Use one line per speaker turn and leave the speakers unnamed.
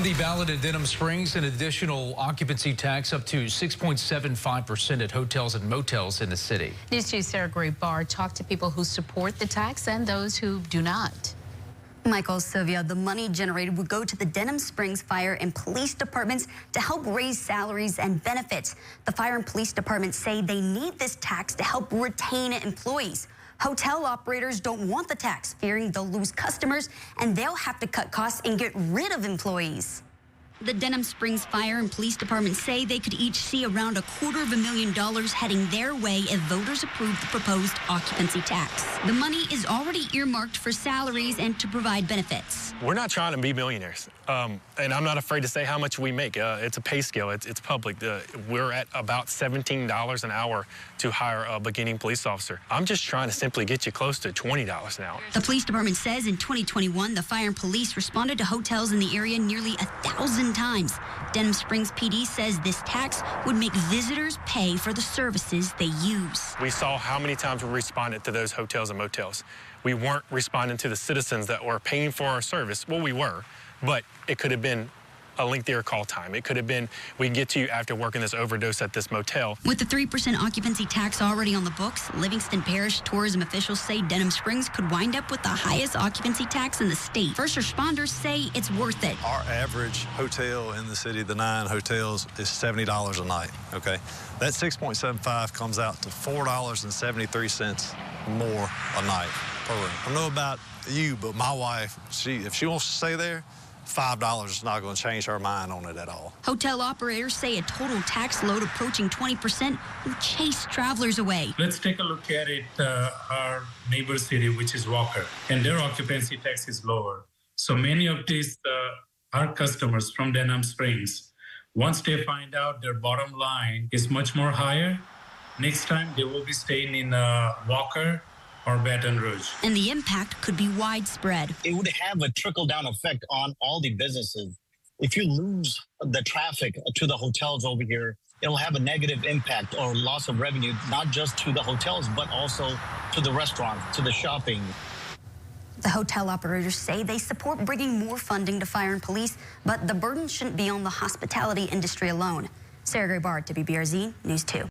On the ballot in Denham Springs, an additional occupancy tax up to 6.75% at hotels and motels in the city.
News 2's Sarah Barr talked to people who support the tax and those who do not.
Michael, Sylvia, the money generated would go to the Denham Springs Fire and Police Departments to help raise salaries and benefits. The Fire and Police Departments say they need this tax to help retain employees. Hotel operators don't want the tax, fearing they'll lose customers and they'll have to cut costs and get rid of employees. The Denham Springs Fire and Police Department say they could each see around $250,000 heading their way if voters approve the proposed occupancy tax. The money is already earmarked for salaries and to provide benefits.
We're not trying to be millionaires, and I'm not afraid to say how much we make. It's a pay scale. It's public. We're at about $17 an hour to hire a beginning police officer. I'm just trying to simply get you close to $20 an hour.
The police department says in 2021, the fire and police responded to hotels in the area nearly 1,000 times. Denham Springs PD says this tax would make visitors pay for the services they use.
We saw how many times we responded to those hotels and motels. We weren't responding to the citizens that were paying for our service. Well, we were, but it could have been a lengthier call time. It could have been, we can get to you after working this overdose at this motel.
With the 3% occupancy tax already on the books, Livingston Parish tourism officials say Denham Springs could wind up with the highest occupancy tax in the state. First responders say it's worth it.
Our average hotel in the city, the 9 hotels, is $70 a night, okay? That 6.75 comes out to $4.73 more a night per room. I don't know about you, but my wife, if she wants to stay there, $5 is not going to change her mind on it at all.
Hotel operators say a total tax load approaching 20% will chase travelers away.
Let's take a look at it, our neighbor city, which is Walker, and their occupancy tax is lower. So many of these are customers from Denham Springs. Once they find out their bottom line is much more higher, next time they will be staying in Walker or Baton Rouge.
And the impact could be widespread.
It would have a trickle-down effect on all the businesses. If you lose the traffic to the hotels over here, it'll have a negative impact or loss of revenue, not just to the hotels, but also to the restaurants, to the shopping.
The hotel operators say they support bringing more funding to fire and police, but the burden shouldn't be on the hospitality industry alone. Sarah Barr, WBRZ News 2.